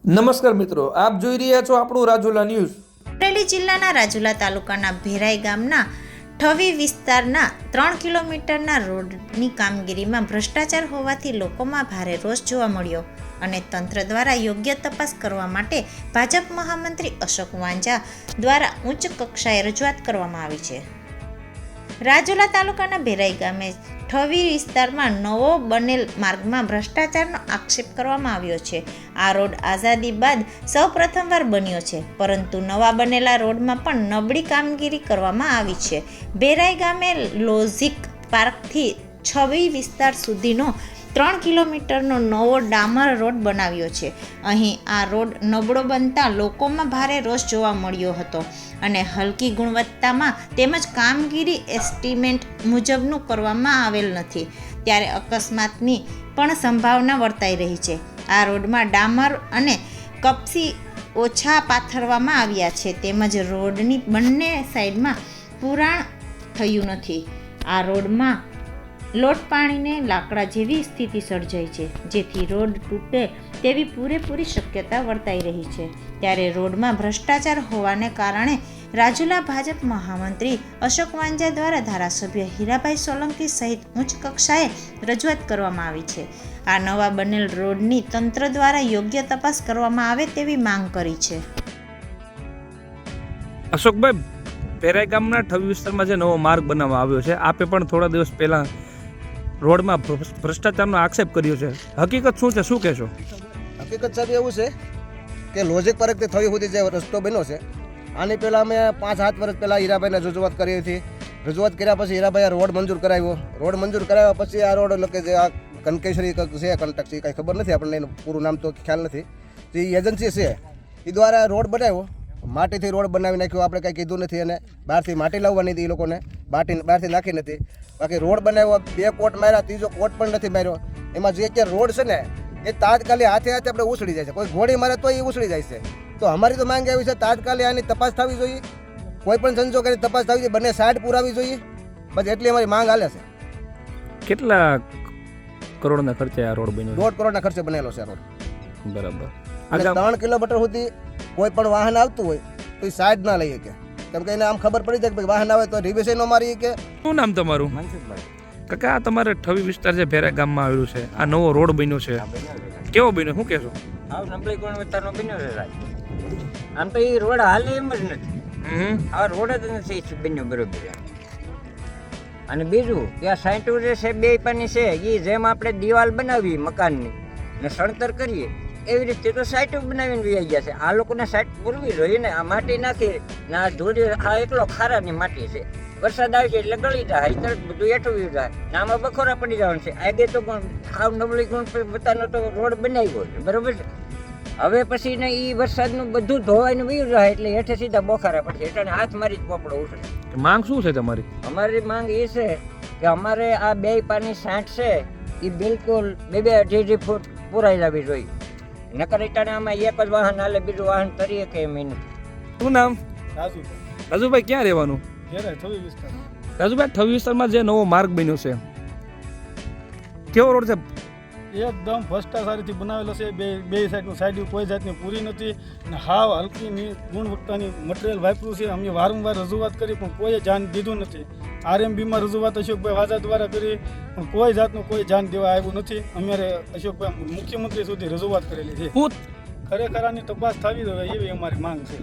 નમસ્કાર મિત્રો, આપ જોઈ રહ્યા છો આપણું રાજુલા ન્યૂઝ। અમરેલી જિલ્લાના રાજુલા તાલુકાના ભેરાઈ ગામના ઠવી વિસ્તારના 3 કિલોમીટરના રોડની કામગીરીમાં ભ્રષ્ટાચાર હોવાથી લોકોમાં ભારે રોષ જોવા મળ્યો અને તંત્ર દ્વારા યોગ્ય તપાસ કરવા માટે ભાજપ મહામંત્રી અશોક વાંઝા દ્વારા ઉચ્ચ કક્ષાએ રજૂઆત કરવામાં આવી છે। રાજુલા તાલુકાના ભેરાઈ ગામે ઠવી વિસ્તારમાં નવો બનેલ માર્ગમાં ભ્રષ્ટાચારનો આક્ષેપ કરવામાં આવ્યો છે। આ રોડ આઝાદી બાદ સૌ પ્રથમવાર બન્યો છે, પરંતુ નવા બનેલા રોડમાં પણ નબળી કામગીરી કરવામાં આવી છે। ભેરાઈ ગામે લોજિક પાર્કથી ઠવી વિસ્તાર સુધીનો 3 કિલોમીટરનો નવો ડામર રોડ બનાવ્યો છે। અહીં આ રોડ નબળો બનતા લોકોમાં ભારે રોષ જોવા મળ્યો હતો અને હલકી ગુણવત્તામાં તેમજ કામગીરી એસ્ટિમેટ મુજબનું કરવામાં આવેલ નથી, ત્યારે અકસ્માતની પણ સંભાવના વર્તાઈ રહી છે। આ રોડમાં ડામર અને કપસી ઓછા પાથરવામાં આવ્યા છે, તેમજ રોડની બંને સાઈડમાં પુરાણ થયું નથી। આ રોડમાં લોટ પાણીને લાકડા જેવી સ્થિતિ સર્જાઈ છે, જેથી રોડ તૂટે તેવી પૂરેપૂરી શક્યતા વર્તાઈ રહી છે। ત્યારે રોડમાં ભ્રષ્ટાચાર હોવાને કારણે રાજુલા ભાજપ મહામંત્રી અશોક વાંઝા દ્વારા ધારાસભ્ય હીરાભાઈ સોલંકી સહિત ઉચ્ચ કક્ષાએ રજૂઆત કરવામાં આવી છે। આ નવા બનેલ રોડની તંત્ર દ્વારા યોગ્ય તપાસ કરવામાં આવે તેવી માંગ કરી છે। અશોકભાઈ, ભેરાઈ ગામના ઠવી વિસ્તારમાં જે નવો માર્ગ બનાવવામાં આવ્યો છે, આપે પણ થોડા દિવસ પહેલા રોડમાં ભ્રષ્ટાચારનો આક્ષેપ કર્યો છે, હકીકત શું છે, શું કહેશો? હકીકત સાહેબ એવું છે કે લોજિક પાર્કથી થવી સુધી જે રસ્તો બન્યો છે, આની પહેલાં અમે 5-7 વર્ષ પહેલાં હીરાભાઈને રજૂઆત કરી હતી। રજૂઆત કર્યા પછી હીરાભાઈએ રોડ મંજૂર કરાવ્યો। રોડ મંજૂર કરાવ્યા પછી આ રોડ એટલે કે જે આ કનકેશ્વરી છે કન્ટ્રાક્ટ છે, કાંઈ ખબર નથી આપણને, એનું પૂરું નામ તો ખ્યાલ નથી, જે એજન્સી છે એ દ્વારા રોડ બનાવ્યો, માટીથી રોડ બનાવી નાખ્યો, આપણે કાંઈ કીધું નથી, અને બહારથી માટી લાવવાની હતી એ લોકોને, બહારથી નાખી નથી। બાકી રોડ બનાવ્યો, 2 કોટ માર્યા, 3જો કોટ પણ નથી માર્યો। એમાં જે અત્યારે રોડ છે ને એ તાત્કાલિક હાથે આપણે ઉછળી જાય છે, કોઈ ઘોડી મારે તો એ ઉછળી જાય છે। તો અમારી તો માંગ આવી છે, તાત્કાલિક આની તપાસ થવી જોઈએ, કોઈ પણ સંજોગોની તપાસ થવી જોઈએ, બંને સાઈડ પુરાવી જોઈએ, બસ એટલી અમારી માંગ હાલે છે। કેટલા કરોડના ખર્ચે આ રોડ બન્યો? 1.5 કરોડના ખર્ચે બનેલો છે આ રોડ, બરાબર। અને 3 કિલોમીટર સુધી કોઈ પણ વાહન આવતું હોય તો એ સાઈડ ના લઈએ કે, કેમ કે એને આમ ખબર પડી જાય કે વાહન આવે તો રિવેસે ન મારી કે। શું નામ તમારું? મનસુખભાઈ। કાકા, આ તમારે ઠવી વિસ્તાર છે ભેરાઈ ગામમાં આવેલું છે, આ નવો રોડ બન્યો છે, કેવો બન્યો, શું કહેશો? આવ નબળી ગુણવત્તાનો બન્યો છે સાહેબ। આમ તો એ રોડ હાલે એમ જ નથી, આ રોડ જ નથી બન્યો બરોબર। અને બીજું કે આ સાઈટું જે છે 2 પાની છે, એ જેમ આપણે દિવાલ બનાવી મકાનની ને સણતર કરીએ એવી રીતે તો સાઈટો બનાવીને વહી ગયા છે। આ લોકોને સાઈટ પૂરવી જોઈએ ને, આ માટી નાખી ને આ ધૂળી, આ એકલો ખારાની માટી છે, વરસાદ આવે છે એટલે ગળી જાય, તરત બધું એઠું જાય ને આમાં બખોરા પડી જવાનું છે। આગે તો પણ હાવ નબળી ગુણવત્તાનો તો રોડ બનાવ્યો છે બરોબર છે, હવે પછી ને એ વરસાદનું બધું ધોવાઈને વયું જાય એટલે હેઠે સીધા બખોરા પડશે, એટલે હાથ મારી જ પોપડો ઉછળે। માંગ શું છે તમારી? અમારી માંગ એ છે કે અમારે આ 2 પાની સાંઠ છે એ બિલકુલ 2-2.5 ફૂટ પુરાઈ જવી જોઈએ, નકર ઈટાણે આમાં એક જ વાહન હાલે, બીજું વાહન તરીએ કે એમ નથી। શું નામ? રાજુભાઈ, ક્યાં રહેવાનું? રાજુભાઈ, ઠવી વિસ્તારમાં જે નવો માર્ગ બન્યો છે, કેવો રોડ છે? એકદમ ભ્રષ્ટાચારીથી બનાવેલો છે। બે સાઈડનું સાઈડ કોઈ જાતની પૂરી નથી અને હાવ હલકી ગુણવત્તાની મટીરિયલ વાપર્યું છે। અમે વારંવાર રજૂઆત કરી પણ કોઈએ ધ્યાન દીધું નથી। RMBમાં રજૂઆત અશોકભાઈ વાંઝા દ્વારા કરી પણ કોઈ જાતનું કોઈ ધ્યાન દેવા આવ્યું નથી। અમારે અશોકભાઈ મુખ્યમંત્રી સુધી રજૂઆત કરેલી છે, ખરેખર આની તપાસ થવી જોઈએ એવી અમારી માંગ છે।